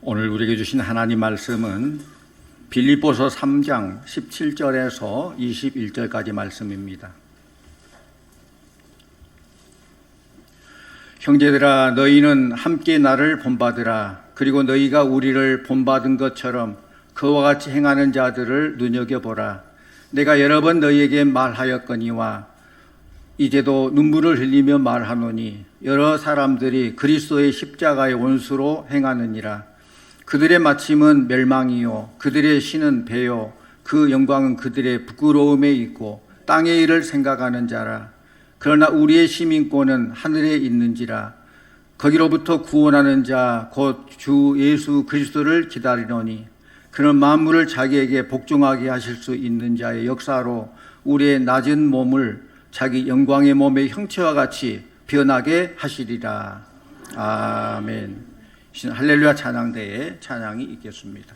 오늘 우리에게 주신 하나님 말씀은 빌립보서 3장 17절에서 21절까지 말씀입니다. 형제들아, 너희는 함께 나를 본받으라. 그리고 너희가 우리를 본받은 것처럼 그와 같이 행하는 자들을 눈여겨보라. 내가 여러 번 너희에게 말하였거니와 이제도 눈물을 흘리며 말하노니 여러 사람들이 그리스도의 십자가의 원수로 행하느니라. 그들의 마침은 멸망이요 그들의 신은 배요 그 영광은 그들의 부끄러움에 있고 땅의 일을 생각하는 자라. 그러나 우리의 시민권은 하늘에 있는지라. 거기로부터 구원하는 자 곧 주 예수 그리스도를 기다리노니 그는 만물을 자기에게 복종하게 하실 수 있는 자의 역사로 우리의 낮은 몸을 자기 영광의 몸의 형체와 같이 변하게 하시리라. 아멘. 할렐루야 찬양대에 찬양이 있겠습니다.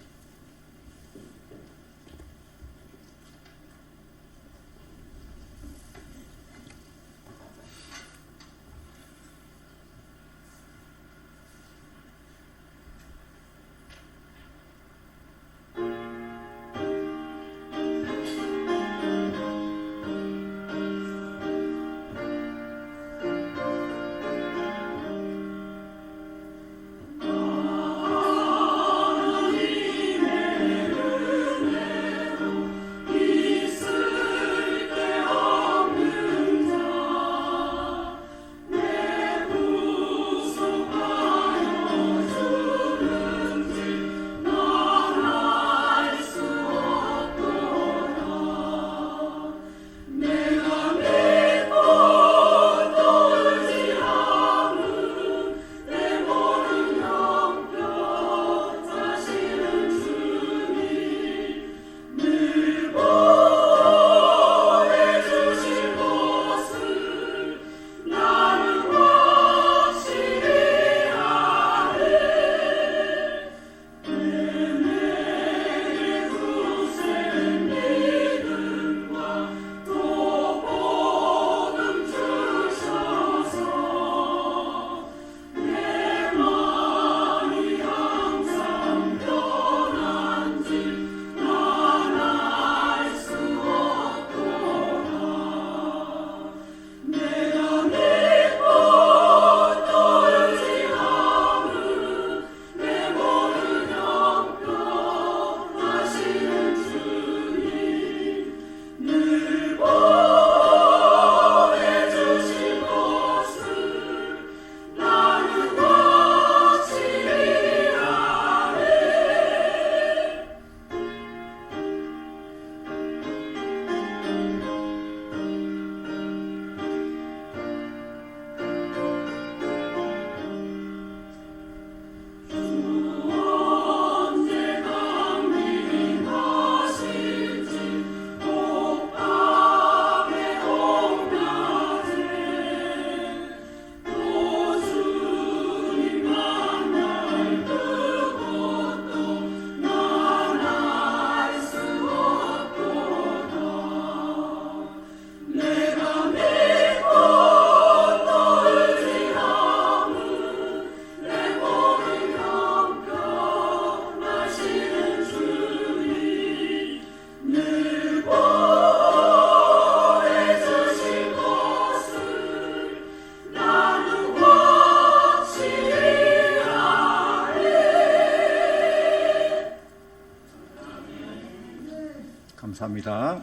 감사합니다.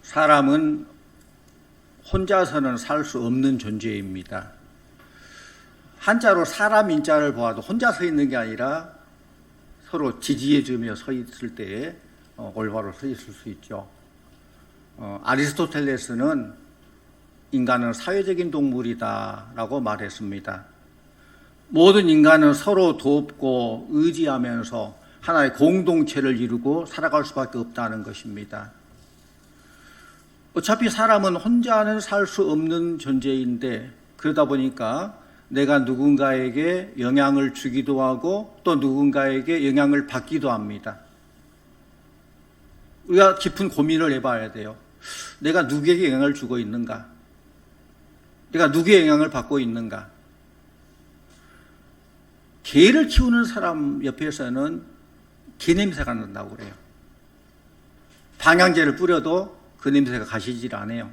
사람은 혼자서는 살 수 없는 존재입니다. 한자로 사람 인자를 보아도 혼자 서 있는 게 아니라 서로 지지해주며 서 있을 때에 올바로 서 있을 수 있죠. 아리스토텔레스는 인간은 사회적인 동물이다라고 말했습니다. 모든 인간은 서로 돕고 의지하면서 하나의 공동체를 이루고 살아갈 수밖에 없다는 것입니다. 어차피 사람은 혼자는 살 수 없는 존재인데 그러다 보니까 내가 누군가에게 영향을 주기도 하고 또 누군가에게 영향을 받기도 합니다. 우리가 깊은 고민을 해봐야 돼요. 내가 누구에게 영향을 주고 있는가? 내가 누구의 영향을 받고 있는가? 개를 키우는 사람 옆에서는 개 냄새가 난다고 그래요. 방향제를 뿌려도 그 냄새가 가시질 않아요.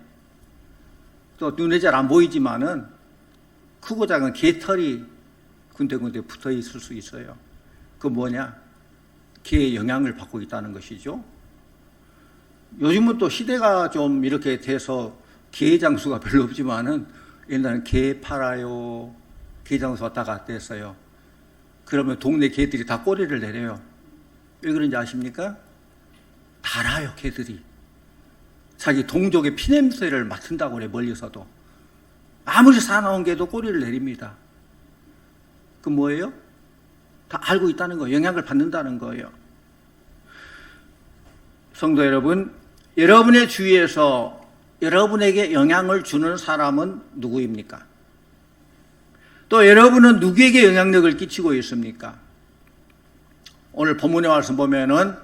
또 눈에 잘 안 보이지만은 크고 작은 개털이 군데군데 붙어 있을 수 있어요. 그 뭐냐? 개의 영향을 받고 있다는 것이죠. 요즘은 또 시대가 좀 이렇게 돼서 개 장수가 별로 없지만은 옛날에는 개 팔아요. 개 장수 왔다 갔다 했어요. 그러면 동네 개들이 다 꼬리를 내려요. 왜 그런지 아십니까? 달아요, 개들이. 자기 동족의 피냄새를 맡은다고 그래, 멀리서도. 아무리 사나운 개도 꼬리를 내립니다. 그 뭐예요? 다 알고 있다는 거예요. 영향을 받는다는 거예요. 성도 여러분, 여러분의 주위에서 여러분에게 영향을 주는 사람은 누구입니까? 또 여러분은 누구에게 영향력을 끼치고 있습니까? 오늘 본문에 와서 보면은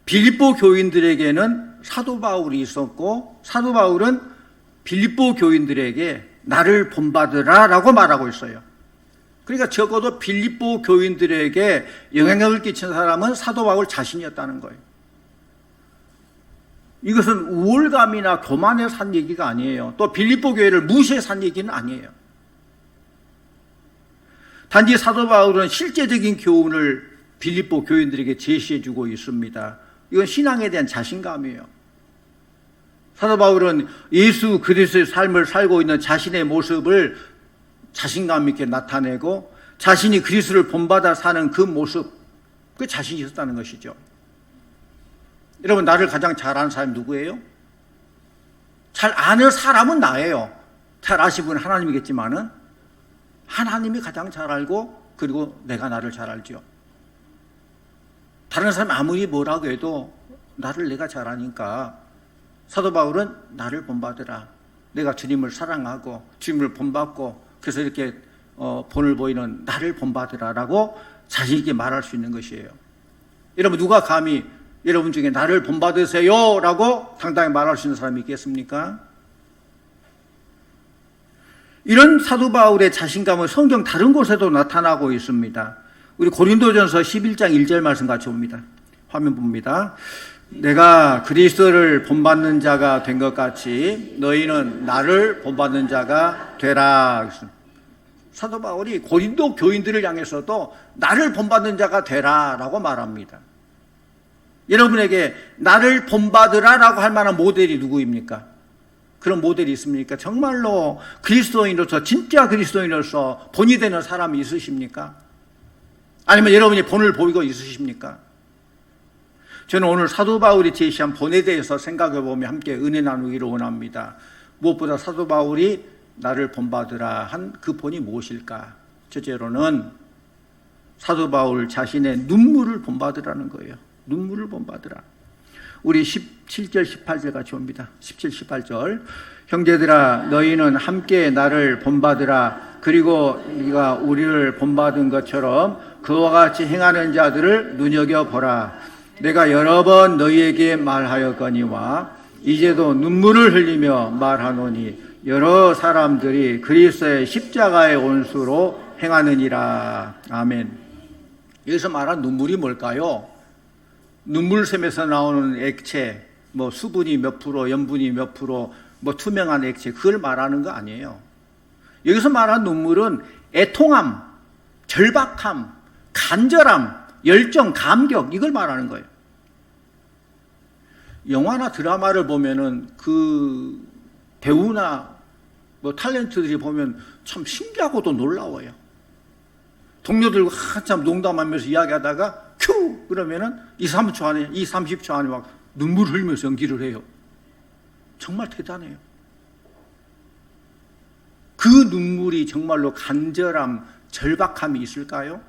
빌립보 교인들에게는 사도 바울이 있었고 사도 바울은 빌립보 교인들에게 나를 본받으라 라고 말하고 있어요. 그러니까 적어도 빌립보 교인들에게 영향력을 끼친 사람은 사도 바울 자신이었다는 거예요. 이것은 우월감이나 교만에서 한 얘기가 아니에요. 또 빌립보 교회를 무시해서 한 얘기는 아니에요. 단지 사도 바울은 실제적인 교훈을 빌립보 교인들에게 제시해주고 있습니다. 이건 신앙에 대한 자신감이에요. 사도 바울은 예수 그리스도의 삶을 살고 있는 자신의 모습을 자신감 있게 나타내고 자신이 그리스도를 본받아 사는 그 모습, 그 자신이 있었다는 것이죠. 여러분, 나를 가장 잘 아는 사람이 누구예요? 잘 아는 사람은 나예요. 잘 아시는 분은 하나님이겠지만은 하나님이 가장 잘 알고 그리고 내가 나를 잘 알죠. 다른 사람이 아무리 뭐라고 해도 나를 내가 잘 아니까 사도 바울은 나를 본받으라. 내가 주님을 사랑하고 주님을 본받고 그래서 이렇게 본을 보이는 나를 본받으라라고 자신 있게 말할 수 있는 것이에요. 여러분, 누가 감히 여러분 중에 나를 본받으세요 라고 당당히 말할 수 있는 사람이 있겠습니까? 이런 사도 바울의 자신감은 성경 다른 곳에도 나타나고 있습니다. 우리 고린도전서 11장 1절 말씀 같이 봅니다. 화면 봅니다. 내가 그리스도를 본받는 자가 된 것 같이 너희는 나를 본받는 자가 되라. 사도 바울이 고린도 교인들을 향해서도 나를 본받는 자가 되라 라고 말합니다. 여러분에게 나를 본받으라라고 할 만한 모델이 누구입니까? 그런 모델이 있습니까? 정말로 그리스도인으로서, 진짜 그리스도인으로서 본이 되는 사람이 있으십니까? 아니면 여러분이 본을 보이고 있으십니까? 저는 오늘 사도 바울이 제시한 본에 대해서 생각해 보며 함께 은혜 나누기를 원합니다. 무엇보다 사도 바울이 나를 본받으라 한 그 본이 무엇일까? 첫째로는 사도 바울 자신의 눈물을 본받으라는 거예요. 눈물을 본받으라. 우리 17절 18절 같이 봅니다. 17, 18절. 형제들아 너희는 함께 나를 본받으라. 그리고 네가 우리를 본받은 것처럼 그와 같이 행하는 자들을 눈여겨보라. 내가 여러 번 너희에게 말하였거니와 이제도 눈물을 흘리며 말하노니 여러 사람들이 그리스도의 십자가의 온수로 행하느니라. 아멘. 여기서 말한 눈물이 뭘까요? 눈물샘에서 나오는 액체, 뭐 수분이 몇 프로, 염분이 몇 프로, 뭐 투명한 액체, 그걸 말하는 거 아니에요. 여기서 말한 눈물은 애통함, 절박함, 간절함, 열정, 감격, 이걸 말하는 거예요. 영화나 드라마를 보면은 그 배우나 뭐 탤런트들이 보면 참 신기하고도 놀라워요. 동료들과 한참 농담하면서 이야기하다가 큐! 그러면은 30초 안에 막 눈물 흘리면서 연기를 해요. 정말 대단해요. 그 눈물이 정말로 간절함, 절박함이 있을까요?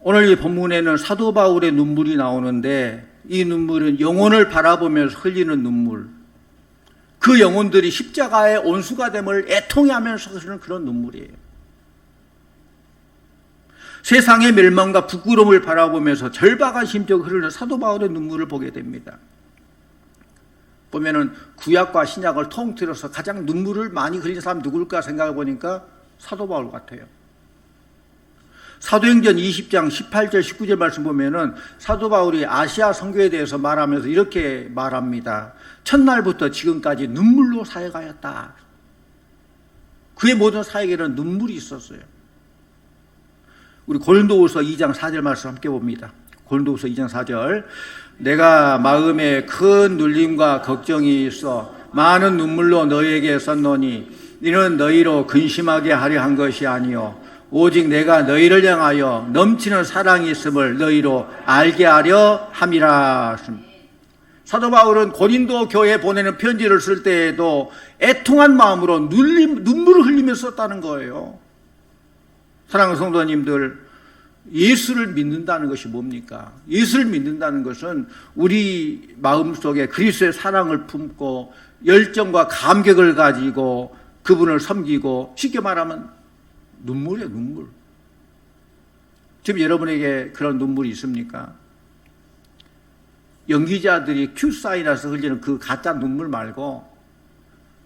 오늘 이 본문에는 사도 바울의 눈물이 나오는데 이 눈물은 영혼을 바라보면서 흘리는 눈물, 그 영혼들이 십자가의 온수가 됨을 애통해하면서 흐르는 그런 눈물이에요. 세상의 멸망과 부끄러움을 바라보면서 절박한 심정을 흐르는 사도 바울의 눈물을 보게 됩니다. 보면은 구약과 신약을 통틀어서 가장 눈물을 많이 흘린 사람 누굴까 생각해 보니까 사도 바울 같아요. 사도행전 20장 18절 19절 말씀 보면은 사도 바울이 아시아 선교에 대해서 말하면서 이렇게 말합니다. 첫날부터 지금까지 눈물로 사역하였다. 그의 모든 사역에는 눈물이 있었어요. 우리 고린도후서 2장 4절 말씀 함께 봅니다. 고린도후서 2장 4절. 내가 마음에 큰 눌림과 걱정이 있어 많은 눈물로 너희에게 썼노니 이는 너희로 근심하게 하려 한 것이 아니요 오직 내가 너희를 향하여 넘치는 사랑이 있음을 너희로 알게 하려 함이라. 사도 바울은 고린도 교회에 보내는 편지를 쓸 때에도 애통한 마음으로 눈물을 흘리면서 썼다는 거예요. 사랑하는 성도님들, 예수를 믿는다는 것이 뭡니까? 예수를 믿는다는 것은 우리 마음속에 그리스도의 사랑을 품고 열정과 감격을 가지고 그분을 섬기고, 쉽게 말하면 눈물이에요, 눈물. 지금 여러분에게 그런 눈물이 있습니까? 연기자들이 큐사인에서 흘리는 그 가짜 눈물 말고,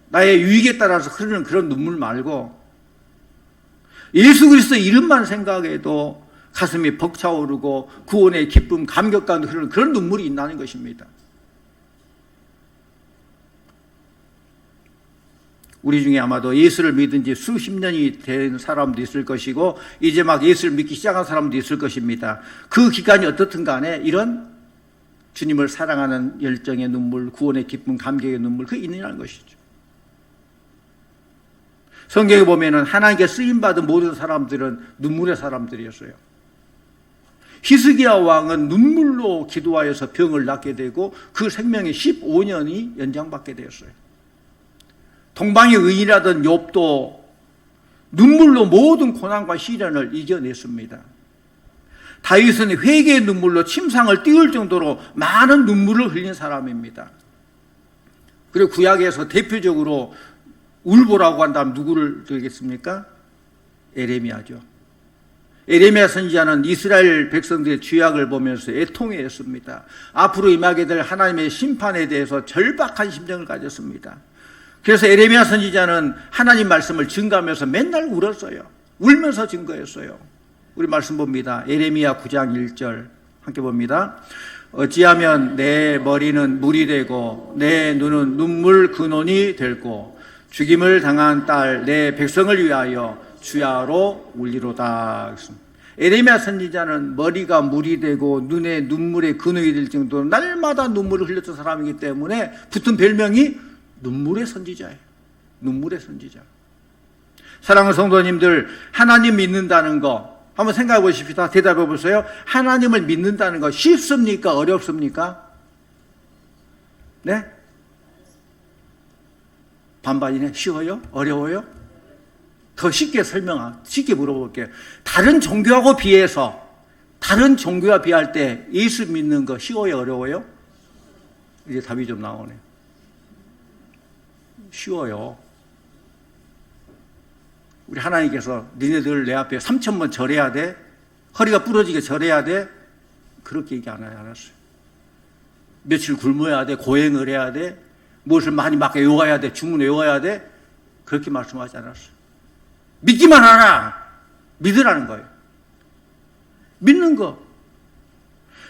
나의 유익에 따라서 흐르는 그런 눈물 말고, 예수 그리스도의 이름만 생각해도 가슴이 벅차오르고 구원의 기쁨, 감격 가운데 흐르는 그런 눈물이 있다는 것입니다. 우리 중에 아마도 예수를 믿은 지 수십 년이 된 사람도 있을 것이고 이제 막 예수를 믿기 시작한 사람도 있을 것입니다. 그 기간이 어떻든 간에 이런 주님을 사랑하는 열정의 눈물, 구원의 기쁨, 감격의 눈물, 그게 있느냐는 것이죠. 성경에 보면은 하나님께 쓰임받은 모든 사람들은 눈물의 사람들이었어요. 히스기야 왕은 눈물로 기도하여서 병을 낫게 되고 그 생명이 15년이 연장받게 되었어요. 동방의 의인이라던 욥도 눈물로 모든 고난과 시련을 이겨냈습니다. 다윗은 회개의 눈물로 침상을 띄울 정도로 많은 눈물을 흘린 사람입니다. 그리고 구약에서 대표적으로 울보라고 한다면 누구를 들겠습니까? 에레미야죠. 에레미야 선지자는 이스라엘 백성들의 죄악을 보면서 애통해했습니다. 앞으로 임하게 될 하나님의 심판에 대해서 절박한 심정을 가졌습니다. 그래서 에레미야 선지자는 하나님 말씀을 증거하면서 맨날 울었어요. 울면서 증거했어요. 우리 말씀 봅니다. 에레미야 9장 1절 함께 봅니다. 어찌하면 내 머리는 물이 되고 내 눈은 눈물 근원이 될고 죽임을 당한 딸 내 백성을 위하여 주야로 울리로다. 에레미야 선지자는 머리가 물이 되고 눈에 눈물의 근원이 될 정도로 날마다 눈물을 흘렸던 사람이기 때문에 붙은 별명이 눈물의 선지자예요. 눈물의 선지자. 사랑하는 성도님들, 하나님 믿는다는 거 한번 생각해 보십시다. 대답해 보세요. 하나님을 믿는다는 거 쉽습니까? 어렵습니까? 네? 반반이네. 쉬워요? 어려워요? 더 쉽게 쉽게 물어볼게요. 다른 종교하고 비해서, 다른 종교와 비할 때 예수 믿는 거 쉬워요? 어려워요? 이제 답이 좀 나오네요. 쉬워요. 우리 하나님께서 니네들 내 앞에 3,000번 절해야 돼? 허리가 부러지게 절해야 돼? 그렇게 얘기 안 하셨어요. 며칠 굶어야 돼? 고행을 해야 돼? 무엇을 많이 막 외워야 돼? 주문 외워야 돼? 그렇게 말씀하지 않았어요. 믿기만 하라. 믿으라는 거예요. 믿는 거.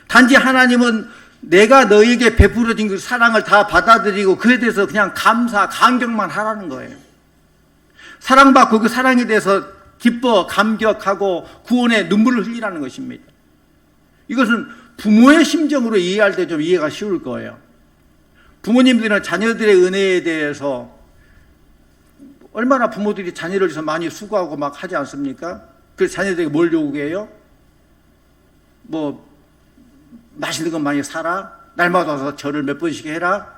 단지 하나님은 내가 너에게 베풀어진 그 사랑을 다 받아들이고 그에 대해서 그냥 감사, 감격만 하라는 거예요. 사랑받고 그 사랑에 대해서 기뻐, 감격하고 구원의 눈물을 흘리라는 것입니다. 이것은 부모의 심정으로 이해할 때 좀 이해가 쉬울 거예요. 부모님들은 자녀들의 은혜에 대해서 얼마나 부모들이 자녀를 위해서 많이 수고하고 막 하지 않습니까? 그래서 자녀들에게 뭘 요구해요? 뭐 맛있는 것 많이 사라? 날마다 와서 절을 몇 번씩 해라?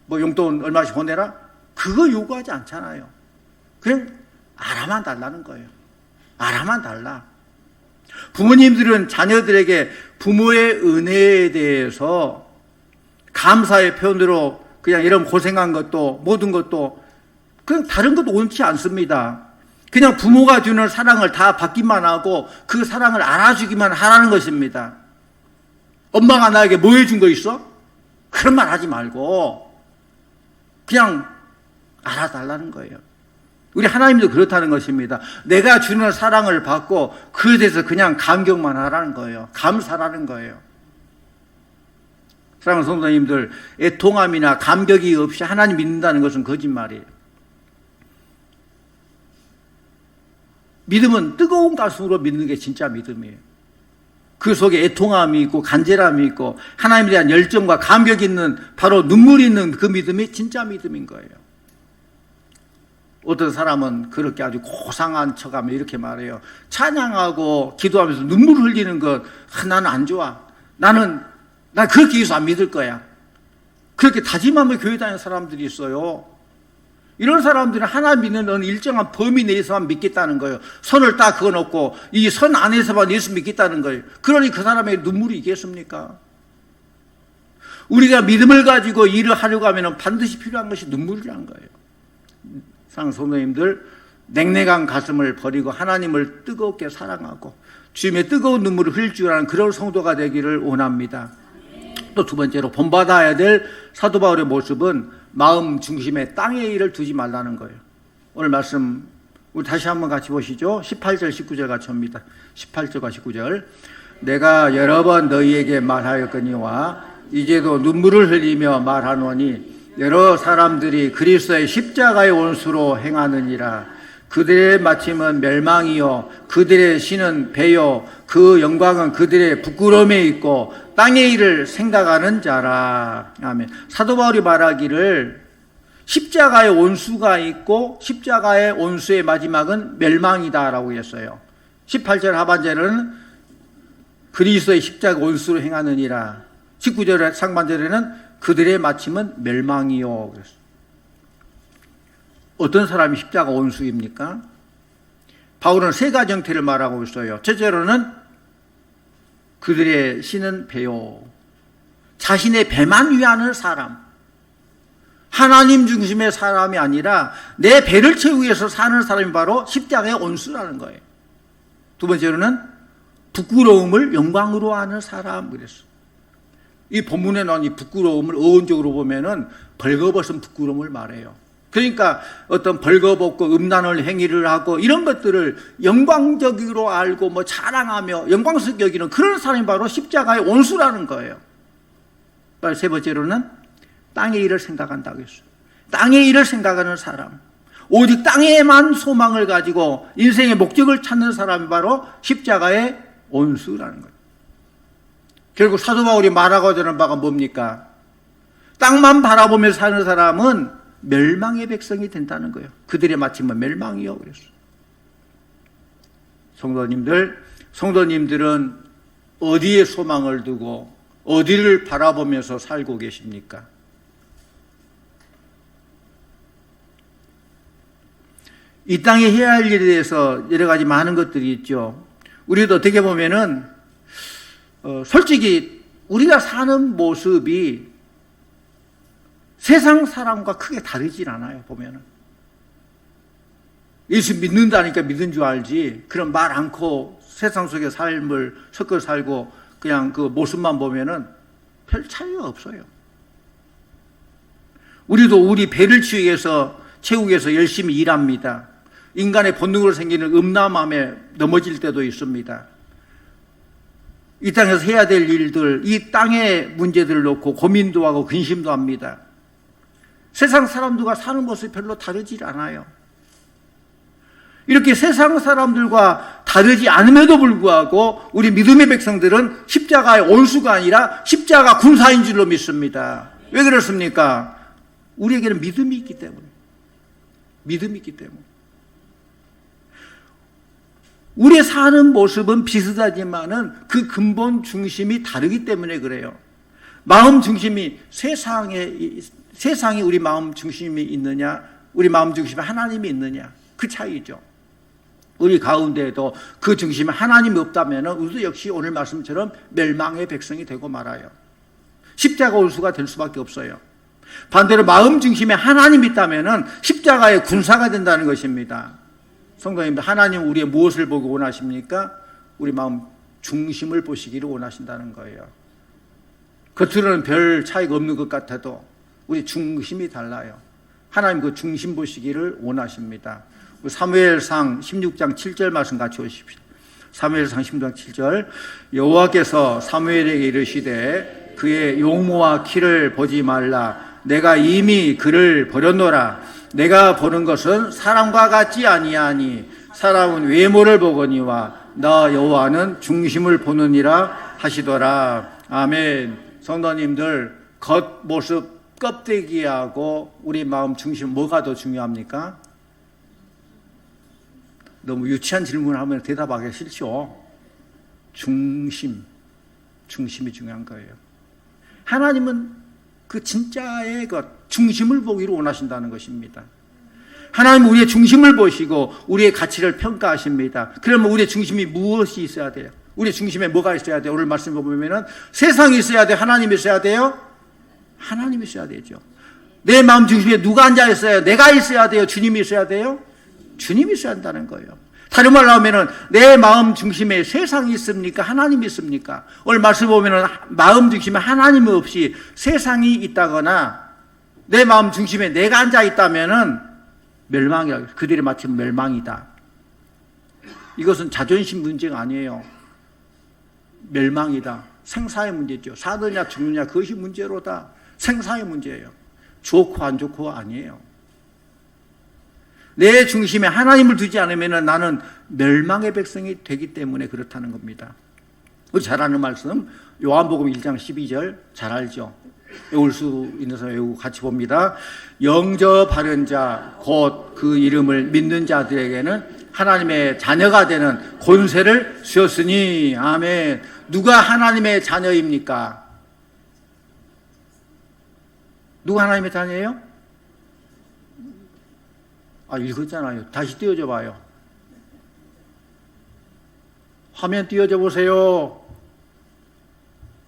뭐 용돈 얼마씩 보내라? 그거 요구하지 않잖아요. 그냥 알아만 달라는 거예요. 알아만 달라. 부모님들은 자녀들에게 부모의 은혜에 대해서 감사의 표현으로 그냥 이런 고생한 것도 모든 것도 그냥 다른 것도 원치 않습니다. 그냥 부모가 주는 사랑을 다 받기만 하고 그 사랑을 알아주기만 하라는 것입니다. 엄마가 나에게 뭐 해준 거 있어? 그런 말 하지 말고 그냥 알아달라는 거예요. 우리 하나님도 그렇다는 것입니다. 내가 주는 사랑을 받고 그에 대해서 그냥 감격만 하라는 거예요. 감사라는 거예요. 사랑하는 성도님들, 애통함이나 감격이 없이 하나님 믿는다는 것은 거짓말이에요. 믿음은 뜨거운 가슴으로 믿는 게 진짜 믿음이에요. 그 속에 애통함이 있고 간절함이 있고 하나님에 대한 열정과 감격이 있는, 바로 눈물이 있는 그 믿음이 진짜 믿음인 거예요. 어떤 사람은 그렇게 아주 고상한 척하며 이렇게 말해요. 찬양하고 기도하면서 눈물 흘리는 것, 나는 안 좋아. 난 그렇게 해서 안 믿을 거야. 그렇게 다짐하며 교회 다니는 사람들이 있어요. 이런 사람들은 하나님 믿는 어느 일정한 범위 내에서만 믿겠다는 거예요. 선을 딱 그어놓고 이 선 안에서만 예수 믿겠다는 거예요. 그러니 그 사람의 눈물이 있겠습니까? 우리가 믿음을 가지고 일을 하려고 하면 반드시 필요한 것이 눈물이라는 거예요. 사랑하는 성도님들, 냉랭한 가슴을 버리고 하나님을 뜨겁게 사랑하고 주님의 뜨거운 눈물을 흘릴 줄 아는 그런 성도가 되기를 원합니다. 또 두 번째로 본받아야 될 사도 바울의 모습은 마음 중심에 땅의 일을 두지 말라는 거예요. 오늘 말씀 우리 다시 한번 같이 보시죠. 18절 19절 같이 봅니다. 18절과 19절. 내가 여러 번 너희에게 말하였거니와 이제도 눈물을 흘리며 말하노니 여러 사람들이 그리스도의 십자가의 원수로 행하느니라. 그들의 마침은 멸망이요 그들의 신은 배요 그 영광은 그들의 부끄러움에 있고 땅의 일을 생각하는 자라. 아멘. 사도 바울이 말하기를 십자가의 원수가 있고 십자가의 원수의 마지막은 멸망이다라고 했어요. 18절 하반절에는 그리스도의 십자가 원수로 행하느니라. 19절 상반절에는 그들의 마침은 멸망이요. 그랬어요. 어떤 사람이 십자가 원수입니까? 바울은 세 가지 형태를 말하고 있어요. 첫째로는 그들의 신은 배요. 자신의 배만 위하는 사람. 하나님 중심의 사람이 아니라 내 배를 채우기 위해서 사는 사람이 바로 십자가의 원수라는 거예요. 두 번째로는 부끄러움을 영광으로 하는 사람. 그랬어요. 이 본문에 나온 이 부끄러움을 어원적으로 보면은 벌거벗은 부끄러움을 말해요. 그러니까 어떤 벌거벗고 음란을 행위를 하고 이런 것들을 영광적으로 알고 뭐 자랑하며 영광스럽게 여기는 그런 사람이 바로 십자가의 원수라는 거예요. 세 번째로는 땅의 일을 생각한다고 했어요. 땅의 일을 생각하는 사람, 오직 땅에만 소망을 가지고 인생의 목적을 찾는 사람이 바로 십자가의 원수라는 거예요. 결국 사도 바울이 말하고자 하는 바가 뭡니까? 땅만 바라보며 사는 사람은 멸망의 백성이 된다는 거예요. 그들의 마침은 멸망이요. 그랬어요. 성도님들은 어디에 소망을 두고 어디를 바라보면서 살고 계십니까? 이 땅에 해야 할 일에 대해서 여러 가지 많은 것들이 있죠. 우리도 어떻게 보면은 솔직히 우리가 사는 모습이 세상 사람과 크게 다르질 않아요. 보면은 예수 믿는다니까 믿은 줄 알지, 그런 말 않고 세상 속의 삶을 섞어 살고 그냥 그 모습만 보면은 별 차이가 없어요. 우리도 우리 배를 채우기 위해서 열심히 일합니다. 인간의 본능으로 생기는 음란함에 넘어질 때도 있습니다. 이 땅에서 해야 될 일들, 이 땅의 문제들을 놓고 고민도 하고 근심도 합니다. 세상 사람들과 사는 모습이 별로 다르지 않아요. 이렇게 세상 사람들과 다르지 않음에도 불구하고 우리 믿음의 백성들은 십자가의 원수가 아니라 십자가 군사인 줄로 믿습니다. 왜 그렇습니까? 우리에게는 믿음이 있기 때문에. 믿음이 있기 때문에. 우리의 사는 모습은 비슷하지만은 그 근본 중심이 다르기 때문에 그래요. 마음 중심이 세상이 우리 마음 중심이 있느냐, 우리 마음 중심에 하나님이 있느냐, 그 차이죠. 우리 가운데에도 그 중심에 하나님이 없다면 우리도 역시 오늘 말씀처럼 멸망의 백성이 되고 말아요. 십자가 원수가 될 수밖에 없어요. 반대로 마음 중심에 하나님이 있다면 십자가의 군사가 된다는 것입니다. 성도님들, 하나님 우리의 무엇을 보고 원하십니까? 우리 마음 중심을 보시기를 원하신다는 거예요. 겉으로는 별 차이가 없는 것 같아도 우리 중심이 달라요. 하나님 그 중심 보시기를 원하십니다. 사무엘상 16장 7절 말씀 같이 오십시오. 사무엘상 16장 7절. 여호와께서 사무엘에게 이르시되 그의 용모와 키를 보지 말라. 내가 이미 그를 버렸노라. 내가 보는 것은 사람과 같지 아니하니 사람은 외모를 보거니와 나 여호와는 중심을 보느니라 하시더라. 아멘. 성도님들, 겉모습 껍데기하고 우리 마음 중심 뭐가 더 중요합니까? 너무 유치한 질문을 하면 대답하기 싫죠. 중심이 중요한 거예요. 하나님은 그 진짜의 것, 중심을 보기를 원하신다는 것입니다. 하나님은 우리의 중심을 보시고 우리의 가치를 평가하십니다. 그러면 우리의 중심이 무엇이 있어야 돼요? 우리의 중심에 뭐가 있어야 돼요? 오늘 말씀 보면은 세상이 있어야 돼요? 하나님이 있어야 돼요? 하나님이 있어야 되죠. 내 마음 중심에 누가 앉아 있어야 돼요? 내가 있어야 돼요? 주님이 있어야 돼요? 주님이 있어야 한다는 거예요. 다른 말로 하면은 내 마음 중심에 세상이 있습니까? 하나님이 있습니까? 오늘 말씀 보면은 마음 중심에 하나님이 없이 세상이 있다거나 내 마음 중심에 내가 앉아 있다면은 멸망이라. 그들의 마침 멸망이다. 이것은 자존심 문제가 아니에요. 멸망이다. 생사의 문제죠. 사느냐 죽느냐 그것이 문제로다. 생사의 문제예요. 좋고 안 좋고 아니에요. 내 중심에 하나님을 두지 않으면 나는 멸망의 백성이 되기 때문에 그렇다는 겁니다. 우리 잘 아는 말씀 요한복음 1장 12절 잘 알죠. 외울 수 있는 사람 외우고 같이 봅니다. 영접하는 자 곧 그 이름을 믿는 자들에게는 하나님의 자녀가 되는 권세를 주셨으니. 아멘. 누가 하나님의 자녀입니까? 누가 하나님의 자녀예요? 읽었잖아요. 다시 띄워줘 봐요. 화면 띄워줘 보세요.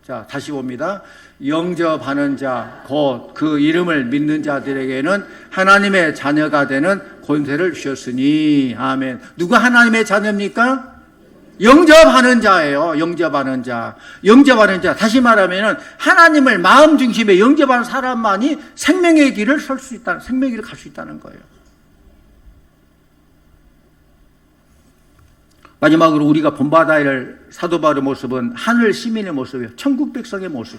자, 다시 봅니다. 영접하는 자, 곧 그 이름을 믿는 자들에게는 하나님의 자녀가 되는 권세를 주셨으니. 아멘. 누가 하나님의 자녀입니까? 영접하는 자예요. 영접하는 자. 영접하는 자. 다시 말하면 하나님을 마음 중심에 영접하는 사람만이 생명의 길을 설 수 있다. 생명의 길을 갈 수 있다는 거예요. 마지막으로 우리가 본받아야 할 사도 바울의 모습은 하늘 시민의 모습이에요. 천국 백성의 모습.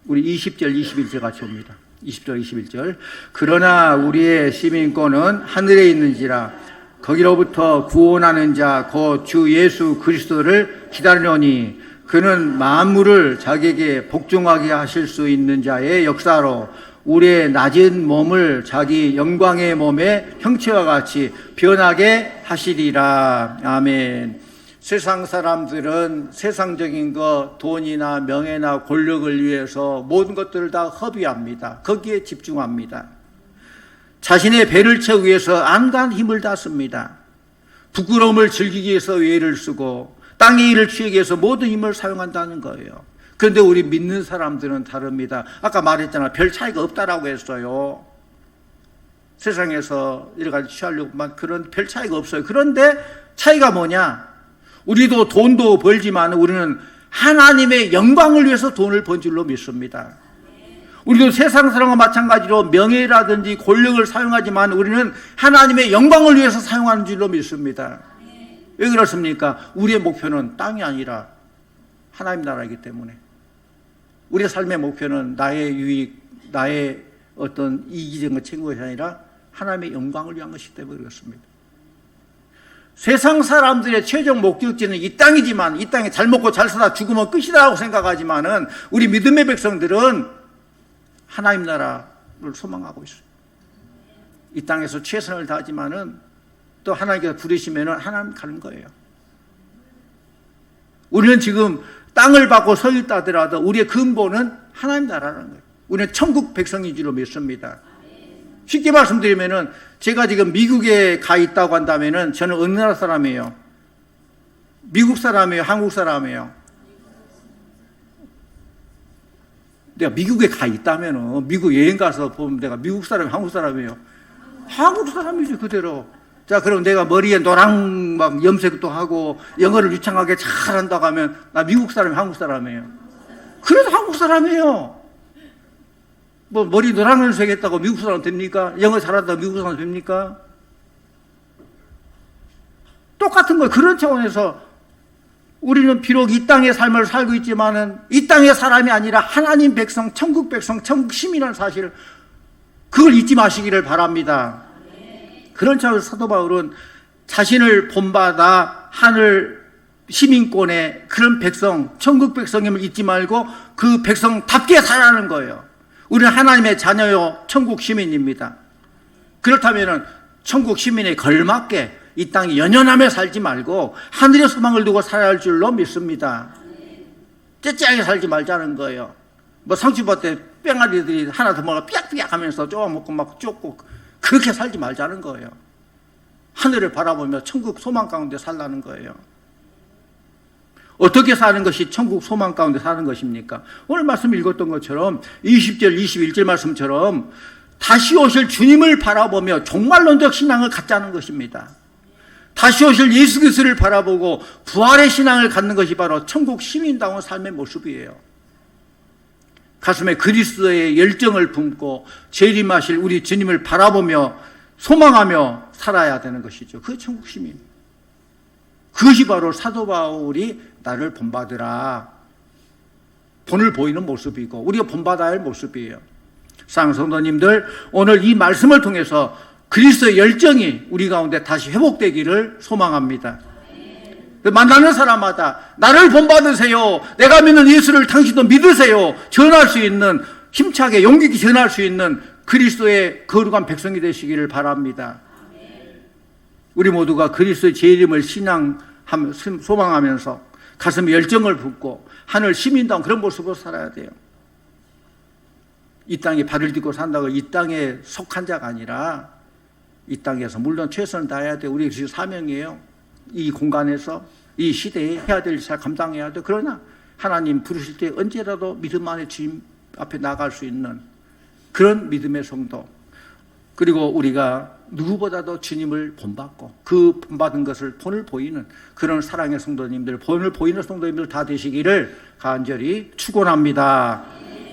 우리 20절, 21절 같이 봅니다. 20절, 21절. 그러나 우리의 시민권은 하늘에 있는지라 거기로부터 구원하는 자 곧 주 예수 그리스도를 기다리노니 그는 만물을 자기에게 복종하게 하실 수 있는 자의 역사로 우리의 낮은 몸을 자기 영광의 몸의 형체와 같이 변하게 하시리라. 아멘. 세상 사람들은 세상적인 것, 돈이나 명예나 권력을 위해서 모든 것들을 다 허비합니다. 거기에 집중합니다. 자신의 배를 채우기 위해서 안간 힘을 다 씁니다. 부끄러움을 즐기기 위해서 외를 쓰고 땅의 일을 취하기 위해서 모든 힘을 사용한다는 거예요. 그런데 우리 믿는 사람들은 다릅니다. 아까 말했잖아. 별 차이가 없다라고 했어요. 세상에서 여러 가지 취하려고만 그런 별 차이가 없어요. 그런데 차이가 뭐냐? 우리도 돈도 벌지만 우리는 하나님의 영광을 위해서 돈을 번 줄로 믿습니다. 우리도 세상 사람과 마찬가지로 명예라든지 권력을 사용하지만 우리는 하나님의 영광을 위해서 사용하는 줄로 믿습니다. 왜 그렇습니까? 우리의 목표는 땅이 아니라 하나님 나라이기 때문에. 우리의 삶의 목표는 나의 유익, 나의 어떤 이기적인 것 챙긴 것이 아니라 하나님의 영광을 위한 것이기 때문에 그렇습니다. 세상 사람들의 최종 목적지는 이 땅이지만 이 땅에 잘 먹고 잘 살아 죽으면 끝이라고 생각하지만은 우리 믿음의 백성들은 하나님 나라를 소망하고 있어요. 이 땅에서 최선을 다하지만은 또 하나님께서 부르시면은 하나님 가는 거예요. 우리는 지금 땅을 받고 서 있다 하더라도 우리의 근본은 하나님 나라라는 거예요. 우리는 천국 백성인 줄로 믿습니다. 쉽게 말씀드리면은 제가 지금 미국에 가 있다고 한다면은 저는 어느 나라 사람이에요? 미국 사람이에요? 한국 사람이에요? 내가 미국에 가 있다면은 미국 여행 가서 보면 내가 미국 사람이 한국 사람이에요? 한국 사람이죠, 그대로. 자, 그럼 내가 머리에 노랑 막 염색도 하고 영어를 유창하게 잘한다고 하면 나 미국 사람이 한국 사람이에요? 그래도 한국 사람이에요. 뭐 머리 노란면서 하겠다고 미국 사람 됩니까? 영어 잘한다고 미국 사람 됩니까? 똑같은 거예요. 그런 차원에서 우리는 비록 이 땅의 삶을 살고 있지만은 이 땅의 사람이 아니라 하나님 백성, 천국 백성, 천국 시민이라는 사실을 그걸 잊지 마시기를 바랍니다. 그런 차원에서 사도 바울은 자신을 본받아 하늘 시민권의 그런 백성, 천국 백성임을 잊지 말고 그 백성답게 살아가는 거예요. 우리는 하나님의 자녀요, 천국 시민입니다. 그렇다면 천국 시민에 걸맞게 이 땅에 연연하며 살지 말고 하늘의 소망을 두고 살아야 할 줄로 믿습니다. 째째하게 살지 말자는 거예요. 뭐 상추밭 때 뺑아리들이 하나 더 먹어 삐약삐약 하면서 쪼아먹고 막 쫓고 그렇게 살지 말자는 거예요. 하늘을 바라보며 천국 소망 가운데 살라는 거예요. 어떻게 사는 것이 천국 소망 가운데 사는 것입니까? 오늘 말씀 읽었던 것처럼 20절, 21절 말씀처럼 다시 오실 주님을 바라보며 종말론적 신앙을 갖자는 것입니다. 다시 오실 예수 그리스도를 바라보고 부활의 신앙을 갖는 것이 바로 천국 시민다운 삶의 모습이에요. 가슴에 그리스도의 열정을 품고 재림하실 우리 주님을 바라보며 소망하며 살아야 되는 것이죠. 그 천국 시민. 그것이 바로 사도 바울이 나를 본받으라. 본을 보이는 모습이고 우리가 본받아야 할 모습이에요. 사랑하는 성도님들, 오늘 이 말씀을 통해서 그리스도의 열정이 우리 가운데 다시 회복되기를 소망합니다. 만나는 사람마다 나를 본받으세요. 내가 믿는 예수를 당신도 믿으세요. 전할 수 있는, 힘차게 용기 있게 전할 수 있는 그리스도의 거룩한 백성이 되시기를 바랍니다. 우리 모두가 그리스도의 재림을 소망하면서 가슴에 열정을 붓고 하늘 시민다운 그런 모습으로 살아야 돼요. 이 땅에 발을 딛고 산다고 이 땅에 속한 자가 아니라 이 땅에서 물론 최선을 다해야 돼요. 우리 사명이에요. 이 공간에서 이 시대에 해야 될 일을 감당해야 돼. 그러나 하나님 부르실 때 언제라도 믿음 안에 주님 앞에 나갈 수 있는 그런 믿음의 성도, 그리고 우리가 누구보다도 주님을 본받고 그 본받은 것을 본을 보이는 그런 사랑의 성도님들, 본을 보이는 성도님들 다 되시기를 간절히 축원합니다.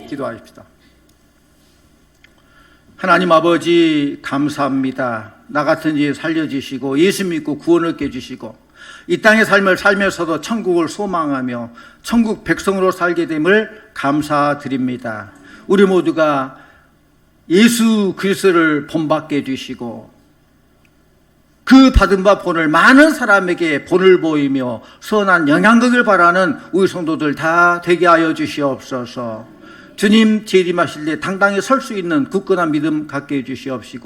기도하십시다. 하나님 아버지 감사합니다. 나 같은 이 살려주시고 예수 믿고 구원을 얻게 해주시고 이 땅의 삶을 살면서도 천국을 소망하며 천국 백성으로 살게 됨을 감사드립니다. 우리 모두가 예수 그리스도를 본받게 해주시고 그 받은 바 본을 많은 사람에게 본을 보이며 선한 영향력을 바라는 우리 성도들 다 되게 하여 주시옵소서. 주님 재림하실 때 당당히 설 수 있는 굳건한 믿음 갖게 해주시옵시고